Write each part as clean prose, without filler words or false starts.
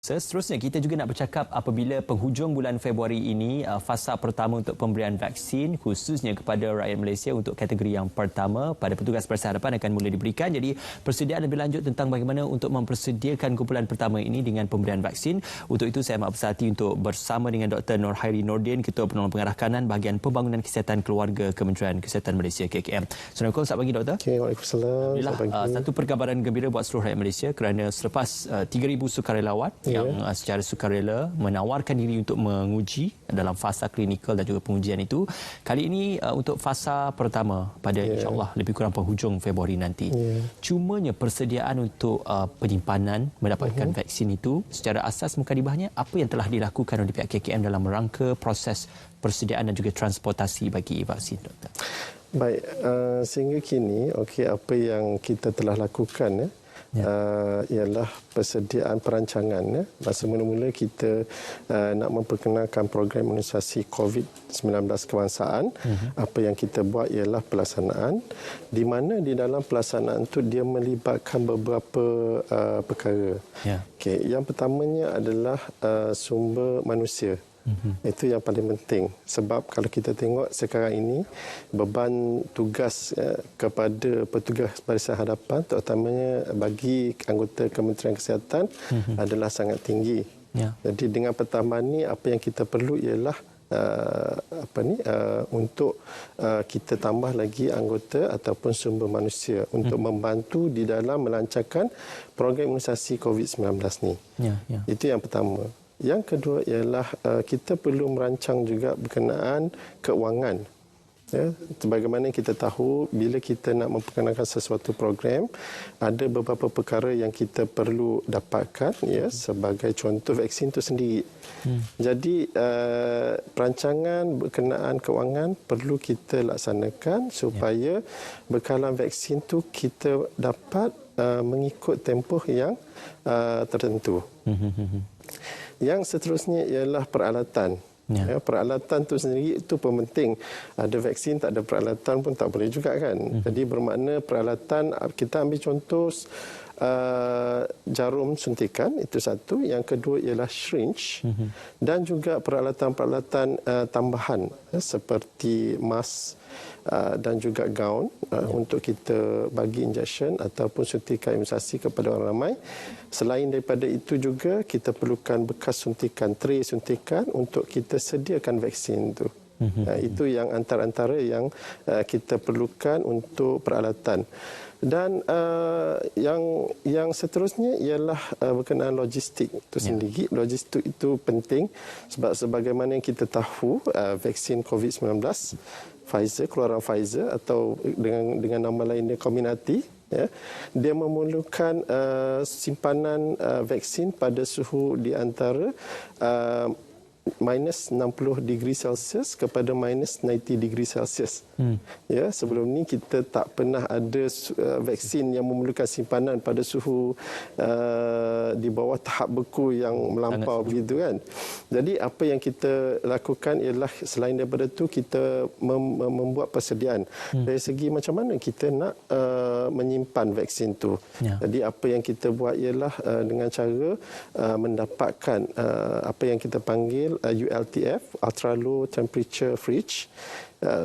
Seterusnya, kita juga nak bercakap apabila penghujung bulan Februari ini, fasa pertama untuk pemberian vaksin khususnya kepada rakyat Malaysia untuk kategori yang pertama pada petugas persihadapan akan mula diberikan. Jadi, persediaan lebih lanjut tentang bagaimana untuk mempersediakan kumpulan pertama ini dengan pemberian vaksin. Untuk itu, saya amat bersahati untuk bersama dengan Dr. Nur Hairi Nordin, Ketua Penolong Pengarah Kanan Bahagian Pembangunan Kesihatan Keluarga Kementerian Kesihatan Malaysia KKM. Assalamualaikum, selamat pagi Doktor. Okay, Waalaikumsalam. Alhamdulillah, satu perkabaran gembira buat seluruh rakyat Malaysia kerana selepas 3,000 sukarelawan yang secara sukarela menawarkan diri untuk menguji dalam fasa klinikal dan juga pengujian itu. Kali ini untuk fasa pertama pada insya-Allah lebih kurang penghujung Februari nanti. Cumanya persediaan untuk penyimpanan mendapatkan vaksin itu secara asas mukadimahnya apa yang telah dilakukan oleh pihak KKM dalam rangka proses persediaan dan juga transportasi bagi vaksin, Doktor? Baik, sehingga kini apa yang kita telah lakukan ialah persediaan perancangan. Masa mula-mula kita nak memperkenalkan program imunisasi COVID-19 kebangsaan. Apa yang kita buat ialah pelaksanaan, di mana di dalam pelaksanaan itu dia melibatkan beberapa perkara. Okay, yang pertamanya adalah sumber manusia. Itu yang paling penting, sebab kalau kita tengok sekarang ini beban tugas kepada petugas barisan hadapan terutamanya bagi anggota Kementerian Kesihatan adalah sangat tinggi. Jadi dengan pertambahan ini apa yang kita perlu ialah untuk kita tambah lagi anggota ataupun sumber manusia untuk membantu di dalam melancarkan program imunisasi COVID-19 ni. Itu yang pertama. Yang kedua ialah kita perlu merancang juga berkenaan keuangan. Sebagaimana kita tahu, bila kita nak memperkenalkan sesuatu program, ada beberapa perkara yang kita perlu dapatkan, sebagai contoh vaksin itu sendiri. Jadi perancangan berkenaan keuangan perlu kita laksanakan supaya bekalan vaksin itu kita dapat mengikut tempoh yang tertentu. Yang seterusnya ialah peralatan. Peralatan itu sendiri itu penting. Ada vaksin, tak ada peralatan pun tak boleh juga kan. Jadi bermakna peralatan, kita ambil contoh jarum suntikan, itu satu. Yang kedua ialah syringe dan juga peralatan-peralatan tambahan seperti mask dan juga gaun untuk kita bagi injection ataupun suntikan imunisasi kepada orang ramai. Selain daripada itu juga kita perlukan bekas suntikan, tray suntikan untuk kita sediakan vaksin itu. Itu yang antara-antara yang kita perlukan untuk peralatan. Dan yang seterusnya ialah berkenaan logistik itu sendiri. Logistik itu penting sebab sebagaimana yang kita tahu vaksin COVID-19 Pfizer, keluaran Pfizer atau dengan nama lainnya Comirnaty, dia memerlukan simpanan vaksin pada suhu di antara minus 60 degree Celsius kepada minus 90 degree Celsius. Sebelum ni kita tak pernah ada vaksin yang memerlukan simpanan pada suhu di bawah tahap beku yang melampau begitu kan. Jadi apa yang kita lakukan ialah selain daripada itu kita membuat persediaan dari segi macam mana kita nak menyimpan vaksin tu. Jadi apa yang kita buat ialah dengan cara mendapatkan apa yang kita panggil ULTF, Ultra Low Temperature Fridge.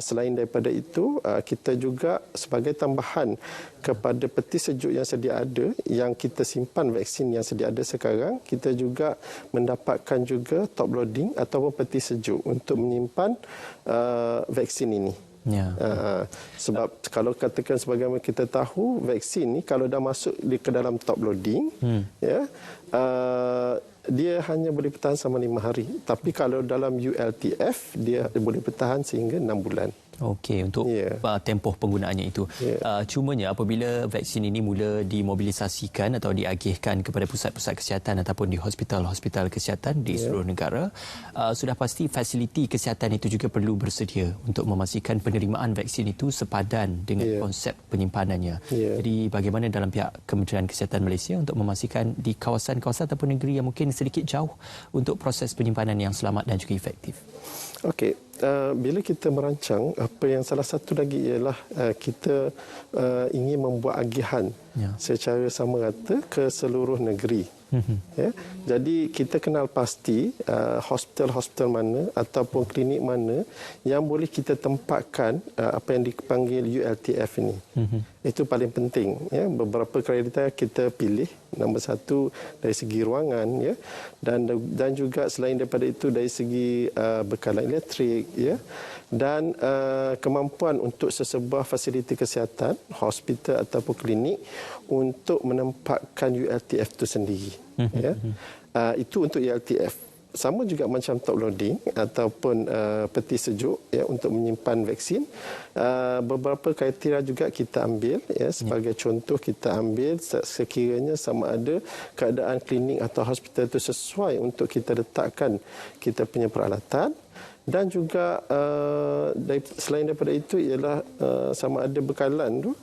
Selain daripada itu, kita juga sebagai tambahan kepada peti sejuk yang sedia ada, yang kita simpan vaksin yang sedia ada sekarang, kita juga mendapatkan juga top loading ataupun peti sejuk untuk menyimpan vaksin ini. Sebab kalau katakan sebagaimana kita tahu, vaksin ni kalau dah masuk ke dalam top loading, dia hanya boleh bertahan selama 5 hari. Tapi kalau dalam ULTF, dia boleh bertahan sehingga 6 bulan. Okey, untuk tempoh penggunaannya itu. Cumanya apabila vaksin ini mula dimobilisasikan atau diagihkan kepada pusat-pusat kesihatan ataupun di hospital-hospital kesihatan di seluruh negara, sudah pasti fasiliti kesihatan itu juga perlu bersedia untuk memastikan penerimaan vaksin itu sepadan dengan konsep penyimpanannya. Jadi bagaimana dalam pihak Kementerian Kesihatan Malaysia untuk memastikan di kawasan-kawasan ataupun negeri yang mungkin sedikit jauh untuk proses penyimpanan yang selamat dan juga efektif? Okey, bila kita merancang, apa yang salah satu lagi ialah kita ingin membuat agihan secara sama rata ke seluruh negeri. Ya. Jadi kita kenal pasti hospital-hospital mana ataupun klinik mana yang boleh kita tempatkan apa yang dipanggil ULTF ini. Itu paling penting. Ya. Beberapa kriteria kita pilih. Nombor satu dari segi ruangan, ya, dan juga selain daripada itu dari segi bekalan elektrik, ya, dan kemampuan untuk sesebuah fasiliti kesihatan, hospital ataupun klinik untuk menempatkan ULTF itu sendiri. Ya. Itu untuk ULTF. Sama juga macam top loading ataupun peti sejuk, ya, untuk menyimpan vaksin. Beberapa kriteria juga kita ambil, ya, sebagai contoh kita ambil sekiranya sama ada keadaan klinik atau hospital itu sesuai untuk kita letakkan kita punya peralatan. Dan juga selain daripada itu ialah sama ada bekalan tu,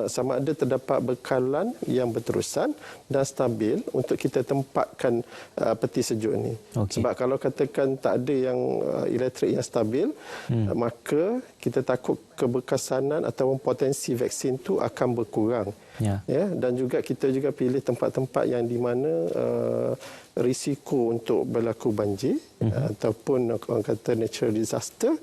sama ada terdapat bekalan yang berterusan dan stabil untuk kita tempatkan peti sejuk ini. Sebab kalau katakan tak ada yang elektrik yang stabil, maka kita takut keberkesanan atau potensi vaksin tu akan berkurang. Ya, dan juga kita juga pilih tempat-tempat yang di mana risiko untuk berlaku banjir ataupun orang kata natural disaster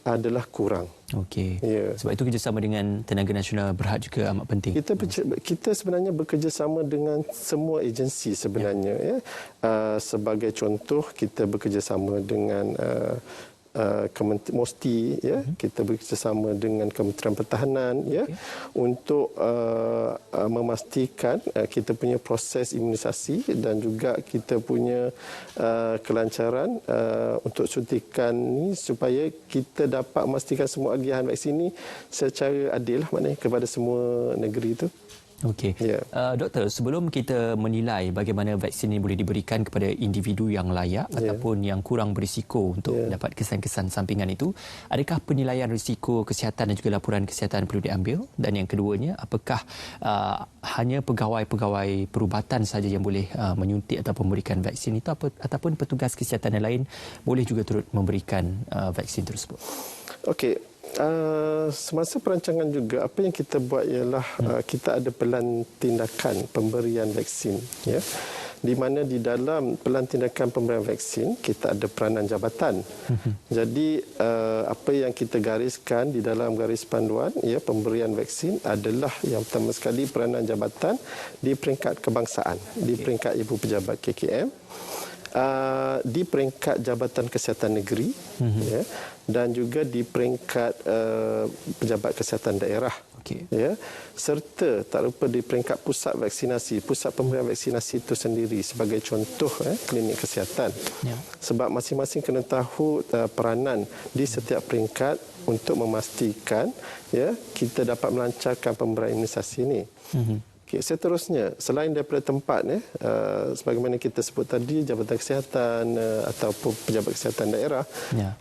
adalah kurang. Okey. Ya. Sebab itu kerjasama dengan Tenaga Nasional Berhad juga amat penting. Kita sebenarnya bekerjasama dengan semua agensi sebenarnya. Ya. Sebagai contoh, kita bekerjasama dengan MOSTI, ya, kita bekerjasama dengan Kementerian Pertahanan, ya, untuk memastikan kita punya proses imunisasi dan juga kita punya kelancaran untuk suntikan ni supaya kita dapat memastikan semua agihan vaksin ini secara adil, maknanya kepada semua negeri itu. Okey. Doktor, sebelum kita menilai bagaimana vaksin ini boleh diberikan kepada individu yang layak ataupun yang kurang berisiko untuk mendapat kesan-kesan sampingan itu, adakah penilaian risiko kesihatan dan juga laporan kesihatan perlu diambil? Dan yang keduanya, apakah hanya pegawai-pegawai perubatan saja yang boleh menyuntik atau memberikan vaksin itu ataupun petugas kesihatan yang lain boleh juga turut memberikan vaksin tersebut? Okey. Semasa perancangan juga apa yang kita buat ialah kita ada pelan tindakan pemberian vaksin, ya, di mana di dalam pelan tindakan pemberian vaksin kita ada peranan jabatan. Jadi apa yang kita gariskan di dalam garis panduan, ya, pemberian vaksin adalah yang pertama sekali peranan jabatan di peringkat kebangsaan, di peringkat Ibu Pejabat KKM, di peringkat Jabatan Kesihatan Negeri, ya, dan juga di peringkat Pejabat Kesihatan Daerah, ya, serta tak lupa di peringkat pusat vaksinasi, pusat pemberian vaksinasi itu sendiri sebagai contoh klinik kesihatan. Sebab masing-masing kena tahu peranan di setiap peringkat untuk memastikan, ya, kita dapat melancarkan pemberian imunisasi ini. Okay, seterusnya, selain daripada tempat, sebagaimana kita sebut tadi, Jabatan Kesihatan ataupun Pejabat Kesihatan Daerah,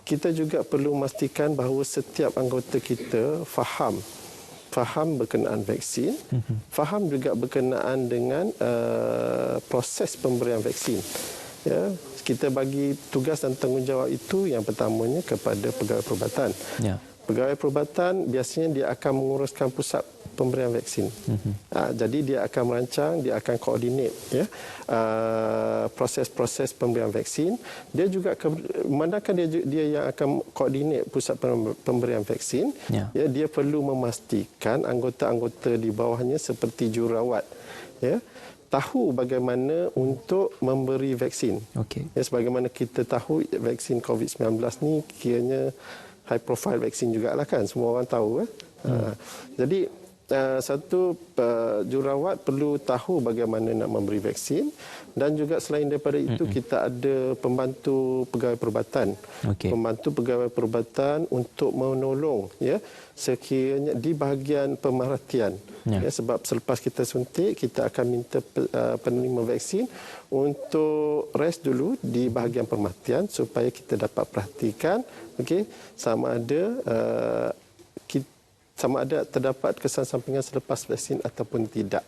kita juga perlu memastikan bahawa setiap anggota kita faham berkenaan vaksin, faham juga berkenaan dengan proses pemberian vaksin. Ya, kita bagi tugas dan tanggungjawab itu yang pertamanya kepada pegawai perubatan. Pegawai perubatan biasanya dia akan menguruskan pusat pemberian vaksin. Jadi dia akan merancang, dia akan koordinat, ya, proses-proses pemberian vaksin. Dia juga memandangkan dia yang akan koordinat pusat pemberian vaksin, ya, dia perlu memastikan anggota-anggota di bawahnya seperti jururawat, ya, tahu bagaimana untuk memberi vaksin. Ya, sebagaimana kita tahu vaksin COVID-19 ni kiranya high profile vaksin jugalah, kan, semua orang tahu. Jadi satu, jururawat perlu tahu bagaimana nak memberi vaksin, dan juga selain daripada itu kita ada pembantu pegawai perubatan. Pembantu pegawai perubatan untuk menolong, ya, sekiranya di bahagian pemerhatian. Ya, sebab selepas kita suntik, kita akan minta penerima vaksin untuk rest dulu di bahagian pemerhatian supaya kita dapat perhatikan, sama ada terdapat kesan sampingan selepas vaksin ataupun tidak.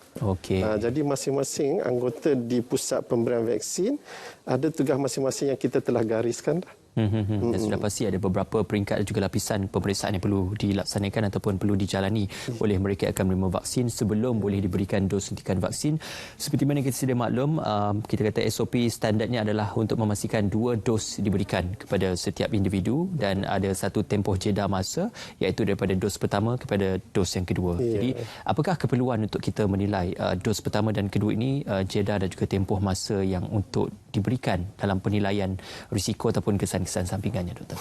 Jadi masing-masing anggota di pusat pemberian vaksin ada tugas masing-masing yang kita telah gariskan. Dan sudah pasti ada beberapa peringkat dan juga lapisan pemeriksaan yang perlu dilaksanakan ataupun perlu dijalani oleh mereka yang akan menerima vaksin sebelum boleh diberikan dos suntikan vaksin. Seperti mana kita sedia maklum, kita kata SOP standardnya adalah untuk memastikan 2 dos diberikan kepada setiap individu dan ada satu tempoh jeda masa iaitu daripada dos pertama kepada dos yang kedua. Jadi apakah keperluan untuk kita menilai dos pertama dan kedua ini, jeda dan juga tempoh masa yang untuk diberikan dalam penilaian risiko ataupun kesan-kesan sampingannya, Doktor?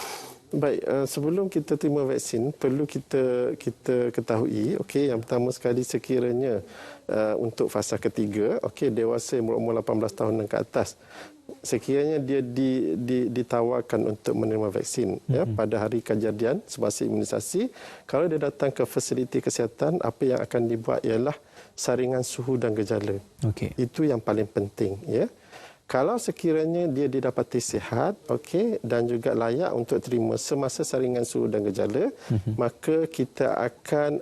Baik, sebelum kita terima vaksin perlu kita ketahui, okey, yang pertama sekali sekiranya untuk fasa ketiga, okey, dewasa yang berumur 18 tahun dan ke atas, sekiranya dia ditawarkan untuk menerima vaksin pada hari kejadian semasa imunisasi, kalau dia datang ke fasiliti kesihatan, apa yang akan dibuat ialah saringan suhu dan gejala. Okey. Itu yang paling penting, ya. Kalau sekiranya dia didapati sihat, okey, dan juga layak untuk terima semasa saringan suhu dan gejala, maka kita akan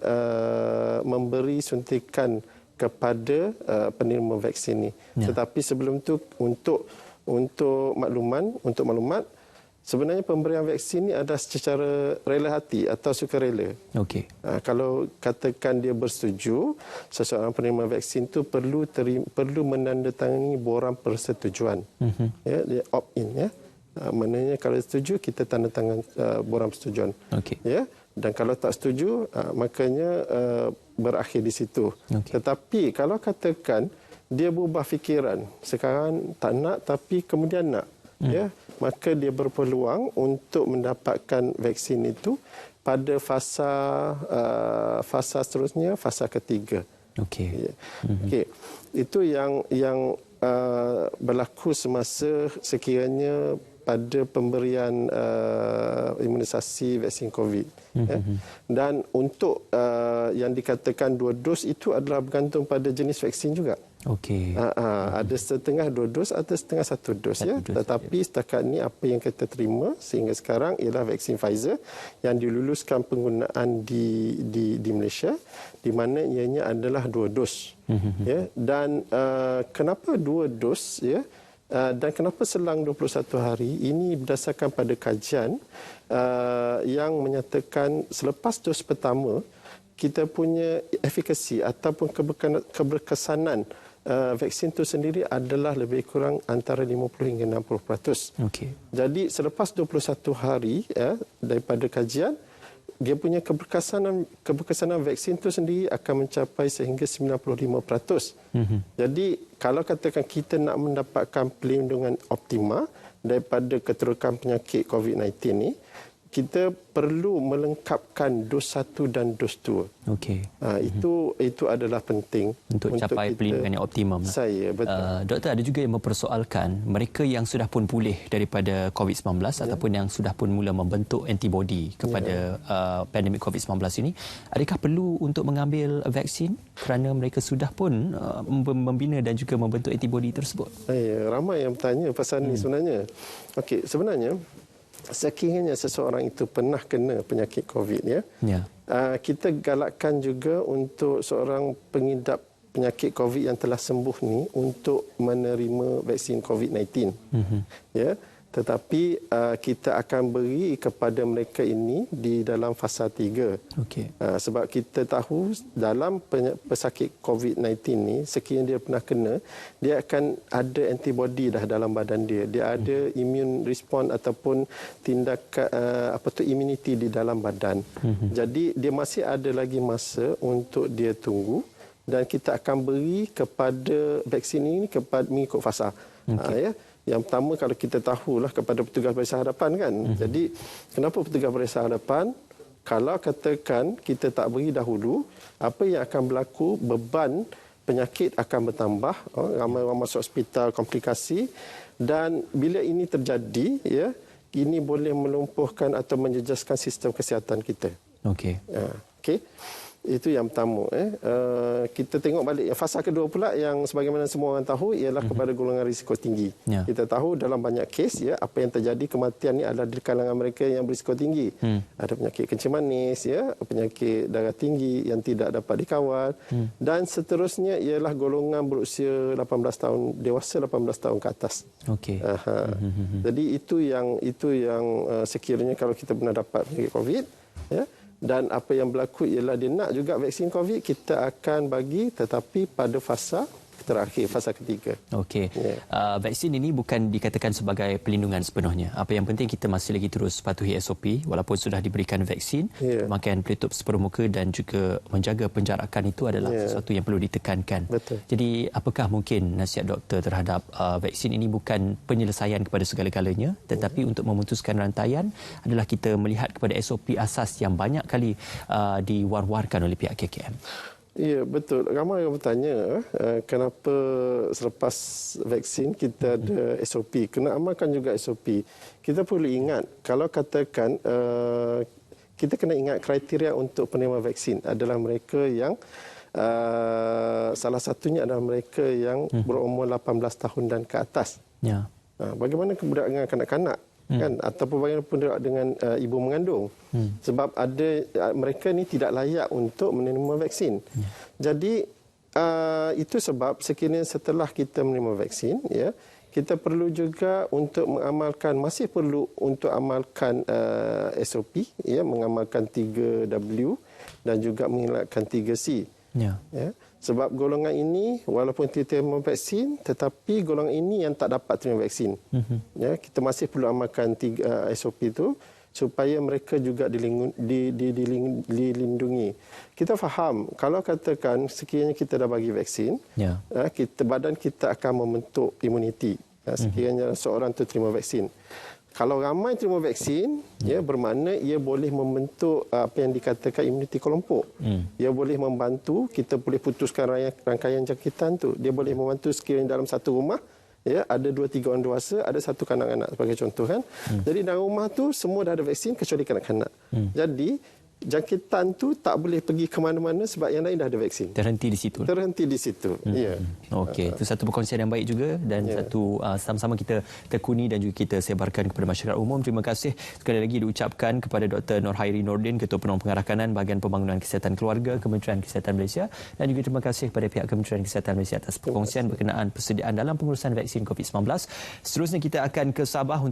memberi suntikan kepada penerima vaksin ini. Tetapi sebelum itu untuk maklumat, sebenarnya pemberian vaksin ini adalah secara rela hati atau sukarela. Okey. Kalau katakan dia bersetuju, seseorang penerima vaksin itu perlu menandatangani borang persetujuan. Ya, dia opt-in, ya. Maknanya kalau setuju kita tanda tangan borang persetujuan. Okey. Ya. Dan kalau tak setuju, makanya berakhir di situ. Okay. Tetapi kalau katakan dia berubah fikiran, sekarang tak nak tapi kemudian nak, ya, maka dia berpeluang untuk mendapatkan vaksin itu pada fasa seterusnya, fasa ketiga. Okey. Ya. Okey. Itu yang berlaku semasa sekiranya pada pemberian imunisasi vaksin COVID. Ya. Dan untuk yang dikatakan 2 dos itu adalah bergantung pada jenis vaksin juga. Okey. Ada setengah 2 dos, ada setengah 1 dos, ya. Tetapi setakat ni apa yang kita terima sehingga sekarang ialah vaksin Pfizer yang diluluskan penggunaan di Malaysia, di mana ianya adalah 2 dos. Ya. Dan kenapa 2 dos, ya? Dan kenapa selang 21 hari? Ini berdasarkan pada kajian yang menyatakan selepas dos pertama kita punya efikasi ataupun keberkesanan vaksin itu sendiri adalah lebih kurang antara 50 hingga 60%. Okey. Jadi selepas 21 hari, ya, daripada kajian, dia punya keberkesanan vaksin itu sendiri akan mencapai sehingga 95%. Jadi kalau katakan kita nak mendapatkan pelindungan optima daripada keterukan penyakit COVID-19 ni, kita perlu melengkapkan dos 1 dan dos 2. Okey. Itu adalah penting untuk capai pelindungan yang optimum. Saya betul. Doktor, ada juga yang mempersoalkan mereka yang sudah pun pulih daripada COVID-19 ataupun yang sudah pun mula membentuk antibodi kepada pandemik COVID-19 ini, adakah perlu untuk mengambil vaksin kerana mereka sudah pun membina dan juga membentuk antibodi tersebut? Ramai yang bertanya pasal ni sebenarnya. Okey, sebenarnya sekiranya seseorang itu pernah kena penyakit COVID, ya, kita galakkan juga untuk seorang pengidap penyakit COVID yang telah sembuh ni untuk menerima vaksin COVID-19. Ya, tetapi kita akan beri kepada mereka ini di dalam fasa 3. Okey. Sebab kita tahu dalam pesakit COVID-19 ni, sekiranya dia pernah kena, dia akan ada antibody dah dalam badan dia. Dia ada immune response ataupun tindakan immunity di dalam badan. Jadi dia masih ada lagi masa untuk dia tunggu dan kita akan beri kepada vaksin ini mengikut fasa. Ya. Yang pertama, kalau kita tahulah kepada petugas barisan hadapan, kan. Jadi kenapa petugas barisan hadapan? Kalau katakan kita tak beri dahulu, apa yang akan berlaku, beban penyakit akan bertambah, ramai orang masuk hospital, komplikasi, dan bila ini terjadi, ya, ini boleh melumpuhkan atau menjejaskan sistem kesihatan kita. Okey. Okey. Itu yang pertama. Kita tengok balik fasa kedua pula yang sebagaimana semua orang tahu ialah kepada golongan risiko tinggi. Kita tahu dalam banyak kes apa yang terjadi kematian ni adalah di kalangan mereka yang berisiko tinggi. Ada penyakit kencing manis, penyakit darah tinggi yang tidak dapat dikawal dan seterusnya ialah golongan berusia 18 tahun dewasa 18 tahun ke atas. Okey. Jadi itu yang sekiranya kalau kita pernah dapat penyakit COVID dan apa yang berlaku ialah dia nak juga vaksin COVID, kita akan bagi tetapi pada fasa terakhir, fasa ketiga. Okey. Vaksin ini bukan dikatakan sebagai pelindungan sepenuhnya. Apa yang penting kita masih lagi terus patuhi SOP walaupun sudah diberikan vaksin. Pemakaian pelitup separuh muka dan juga menjaga penjarakan itu adalah sesuatu yang perlu ditekankan. Betul. Jadi apakah mungkin nasihat doktor terhadap vaksin ini bukan penyelesaian kepada segala-galanya tetapi untuk memutuskan rantaian adalah kita melihat kepada SOP asas yang banyak kali diwar-warkan oleh pihak KKM. Ya, betul. Ramai yang bertanya kenapa selepas vaksin kita ada SOP. Kena amalkan juga SOP. Kita perlu ingat, kalau katakan kita kena ingat kriteria untuk penerima vaksin adalah mereka yang salah satunya adalah mereka yang berumur 18 tahun dan ke atas. Bagaimana kebudak dengan kanak-kanak? Kan, ataupun bagaimana dengan ibu mengandung, sebab ada mereka ni tidak layak untuk menerima vaksin. Jadi itu sebab sekiranya setelah kita menerima vaksin, kita perlu juga untuk mengamalkan, masih perlu untuk amalkan SOP, mengamalkan 3W dan juga mengelakkan 3C. Sebab golongan ini walaupun kita terima vaksin tetapi golongan ini yang tak dapat terima vaksin. Kita masih perlu amalkan SOP itu supaya mereka juga dilindungi. Kita faham kalau katakan sekiranya kita dah bagi vaksin, badan kita akan membentuk imuniti sekiranya seorang itu terima vaksin. Kalau ramai terima vaksin, bermakna ia boleh membentuk apa yang dikatakan imuniti kelompok. Ia boleh membantu, kita boleh putuskan rangkaian jangkitan tu. Dia boleh membantu sekiranya dalam satu rumah, ada 2-3 orang dewasa, ada satu kanak-kanak sebagai contoh kan. Jadi dalam rumah tu semua dah ada vaksin kecuali kanak-kanak. Jadi jangkitan tu tak boleh pergi ke mana-mana sebab yang lain dah ada vaksin. Terhenti di situ. Terhenti di situ. Okey, itu satu perkongsian yang baik juga dan satu sama-sama kita tekuni dan juga kita sebarkan kepada masyarakat umum. Terima kasih sekali lagi diucapkan kepada Dr. Nurhairi Nordin, Ketua Penolong Pengarah Kanan Bahagian Pembangunan Kesihatan Keluarga Kementerian Kesihatan Malaysia, dan juga terima kasih kepada pihak Kementerian Kesihatan Malaysia atas perkongsian berkenaan persediaan dalam pengurusan vaksin COVID-19. Seterusnya kita akan ke Sabah